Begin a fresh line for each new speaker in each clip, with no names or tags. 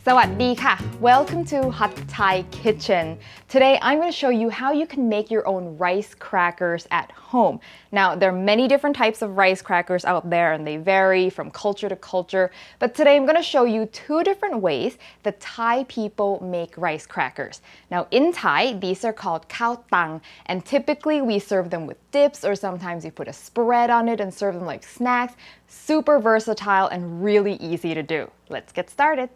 สวัสดีค่ะ Welcome to Hot Thai Kitchen. Today I'm going to show you how you can make your own rice crackers at home. Now there are many different types of rice crackers out there and they vary from culture to culture, but today I'm going to show you two different ways that Thai people make rice crackers. Now in Thai these are called khao tang, and typically we serve them with dips or sometimes you put a spread on it and serve them like snacks. Super versatile and really easy to do. Let's get started.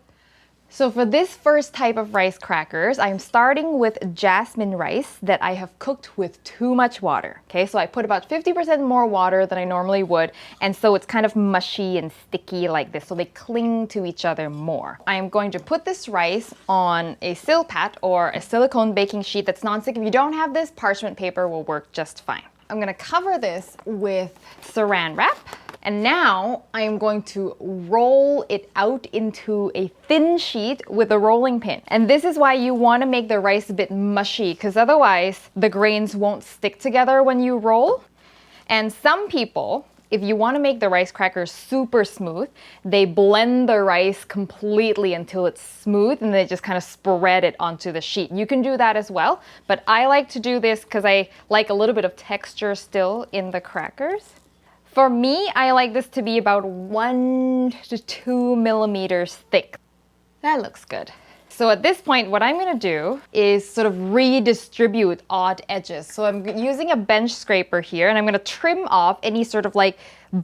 So for this first type of rice crackers, I'm starting with jasmine rice that I have cooked with too much water. Okay, so I put about 50% more water than I normally would, and so it's kind of mushy and sticky like this, so they cling to each other more. I am going to put this rice on a silpat or a silicone baking sheet that's non-stick. If you don't have this, parchment paper will work just fine. I'm gonna cover this with saran wrap. And now I am going to roll it out into a thin sheet with a rolling pin. And this is why you want to make the rice a bit mushy, because otherwise the grains won't stick together when you roll. And some people, if you want to make the rice crackers super smooth, they blend the rice completely until it's smooth and they just kind of spread it onto the sheet. You can do that as well, but I like to do this because I like a little bit of texture still in the crackers. For me, I like this to be about 1 to 2 millimeters thick. That looks good. So at this point, what I'm gonna do is sort of redistribute odd edges. So I'm using a bench scraper here and I'm gonna trim off any sort of like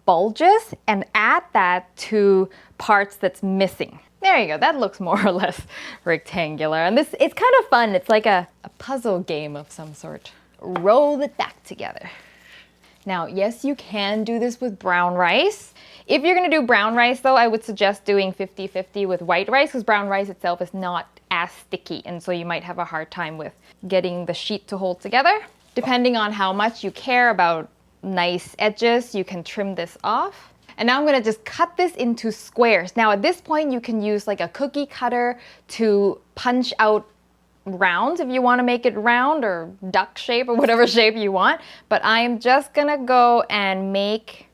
bulges and add that to parts that's missing. There you go, that looks more or less rectangular. And it's kind of fun. It's like a puzzle game of some sort. Roll it back together. Now, yes, you can do this with brown rice. If you're gonna do brown rice though, I would suggest doing 50-50 with white rice because brown rice itself is not as sticky, and so you might have a hard time with getting the sheet to hold together. Depending on how much you care about nice edges, you can trim this off. And now I'm gonna just cut this into squares. Now at this point, you can use like a cookie cutter to punch out rounds if you want to make it round or duck shape or whatever shape you want, but I'm just gonna go and make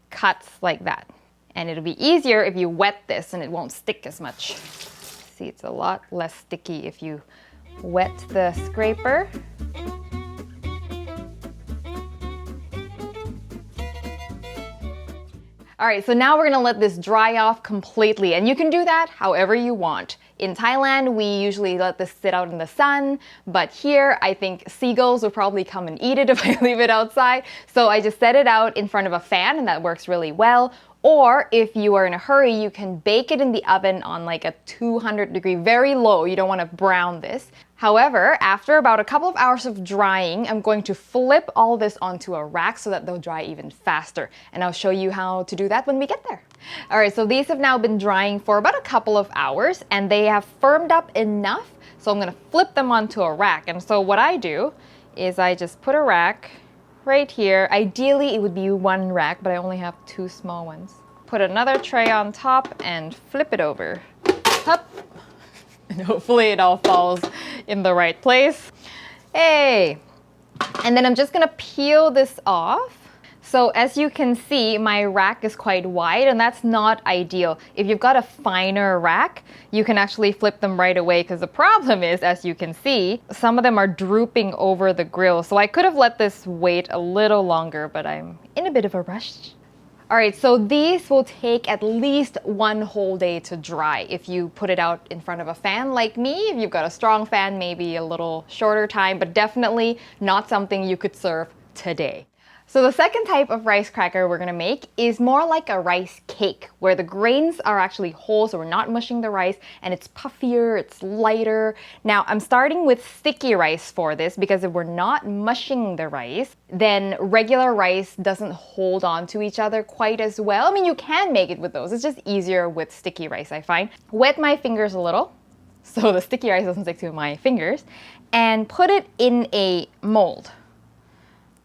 cuts like that, and it'll be easier if you wet this and it won't stick as much. See, it's a lot less sticky if you wet the scraper. All right, so now we're gonna let this dry off completely, and you can do that however you want. In Thailand, we usually let this sit out in the sun, but here I think seagulls will probably come and eat it if I leave it outside. So I just set it out in front of a fan and that works really well. Or if you are in a hurry, you can bake it in the oven on like a 200-degree, very low. You don't want to brown this. However, after about a couple of hours of drying, I'm going to flip all this onto a rack so that they'll dry even faster. And I'll show you how to do that when we get there. All right, so these have now been drying for about a couple of hours and they have firmed up enough. So I'm gonna flip them onto a rack. And so what I do is I just put a rack right here. Ideally, it would be one rack, but I only have 2 small ones. Put another tray on top and flip it over. Hup. And hopefully it all falls in the right place. Hey! And then I'm just gonna peel this off. So as you can see, my rack is quite wide and that's not ideal. If you've got a finer rack, you can actually flip them right away because the problem is, as you can see, some of them are drooping over the grill. So I could have let this wait a little longer, but I'm in a bit of a rush. All right, so these will take at least 1 whole day to dry if you put it out in front of a fan like me. If you've got a strong fan, maybe a little shorter time, but definitely not something you could serve today. So the second type of rice cracker we're gonna make is more like a rice cake, where the grains are actually whole, so we're not mushing the rice, and it's puffier, it's lighter. Now I'm starting with sticky rice for this, because if we're not mushing the rice, then regular rice doesn't hold on to each other quite as well. I mean, you can make it with those, it's just easier with sticky rice, I find. Wet my fingers a little, so the sticky rice doesn't stick to my fingers, and put it in a mold.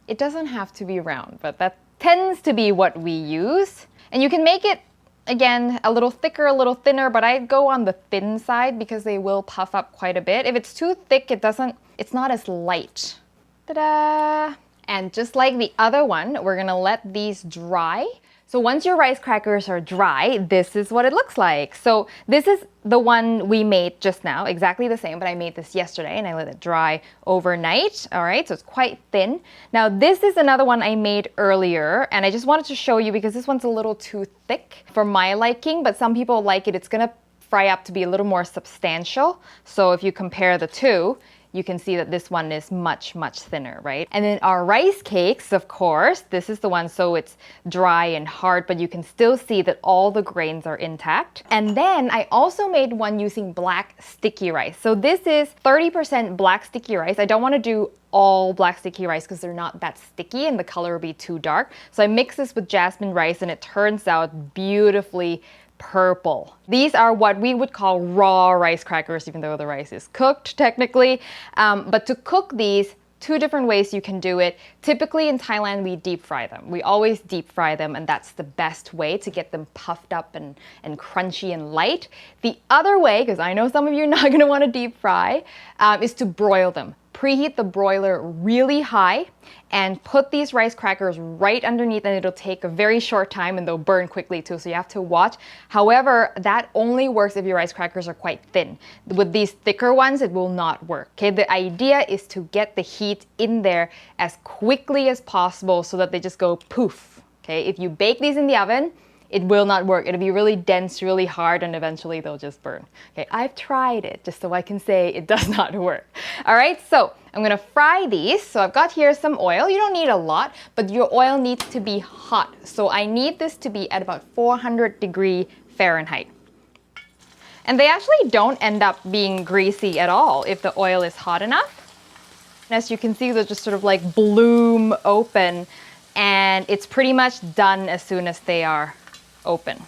It doesn't have to be round, but that tends to be what we use. And you can make it, again, a little thicker, a little thinner, but I go on the thin side because they will puff up quite a bit. If it's too thick, it's not as light. Ta-da! And just like the other one, we're gonna let these dry. So once your rice crackers are dry, this is what it looks like. So this is the one we made just now, exactly the same, but I made this yesterday and I let it dry overnight. All right, so it's quite thin. Now this is another one I made earlier, and I just wanted to show you because this one's a little too thick for my liking, but some people like it. It's gonna fry up to be a little more substantial. So if you compare the two, you can see that this one is much, much thinner, right? And then our rice cakes, of course, this is the one, so it's dry and hard, but you can still see that all the grains are intact. And then I also made one using black sticky rice. So this is 30% black sticky rice. I don't want to do all black sticky rice because they're not that sticky and the color will be too dark. So I mix this with jasmine rice and it turns out beautifully purple. These are what we would call raw rice crackers, even though the rice is cooked technically. But to cook these, two different ways you can do it. Typically in Thailand, we deep fry them. We always deep fry them, and that's the best way to get them puffed up and crunchy and light. The other way, because I know some of you are not going to want to deep fry, is to broil them. Preheat the broiler really high and put these rice crackers right underneath, and it'll take a very short time and they'll burn quickly too, so you have to watch. However, that only works if your rice crackers are quite thin. With these thicker ones, it will not work. Okay, the idea is to get the heat in there as quickly as possible so that they just go poof. Okay, if you bake these in the oven, it will not work. It'll be really dense, really hard, and eventually they'll just burn. Okay, I've tried it just so I can say it does not work. All right, so I'm gonna fry these. So I've got here some oil. You don't need a lot, but your oil needs to be hot. So I need this to be at about 400 Fahrenheit. And they actually don't end up being greasy at all if the oil is hot enough. As you can see, they'll just sort of like bloom open, and it's pretty much done as soon as they are open.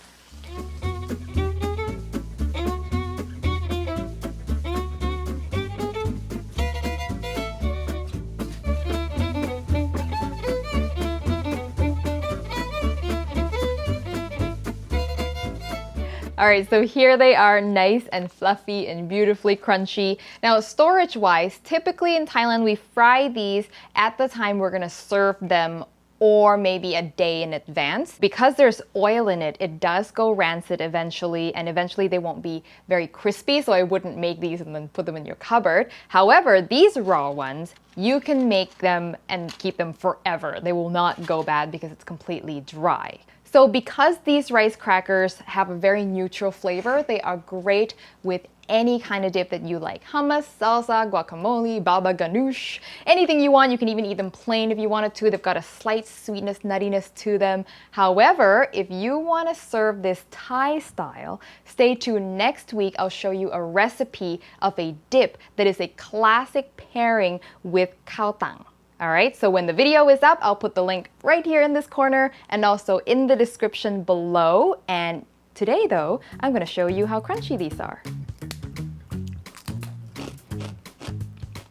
All right, so here they are, nice and fluffy and beautifully crunchy. Now, storage-wise, typically in Thailand, we fry these at the time we're gonna serve them, or maybe a day in advance. Because there's oil in it, it does go rancid eventually, and eventually they won't be very crispy, so I wouldn't make these and then put them in your cupboard. However, these raw ones, you can make them and keep them forever. They will not go bad because it's completely dry. So because these rice crackers have a very neutral flavor, they are great with any kind of dip that you like. Hummus, salsa, guacamole, baba ganoush, anything you want. You can even eat them plain if you wanted to. They've got a slight sweetness, nuttiness to them. However, if you want to serve this Thai style, stay tuned. Next week, I'll show you a recipe of a dip that is a classic pairing with khao tang. All right, so when the video is up, I'll put the link right here in this corner and also in the description below. And today though, I'm gonna show you how crunchy these are.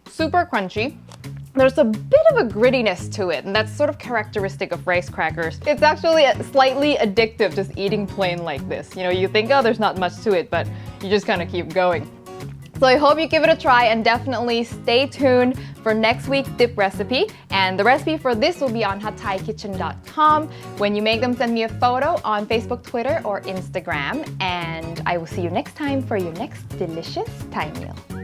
Super crunchy. There's a bit of a grittiness to it, and that's sort of characteristic of rice crackers. It's actually slightly addictive just eating plain like this. You know, you think, oh, there's not much to it, but you just kind of keep going. So I hope you give it a try, and definitely stay tuned for next week's dip recipe. And the recipe for this will be on hatthaikitchen.com. When you make them, send me a photo on Facebook, Twitter, or Instagram. And I will see you next time for your next delicious Thai meal.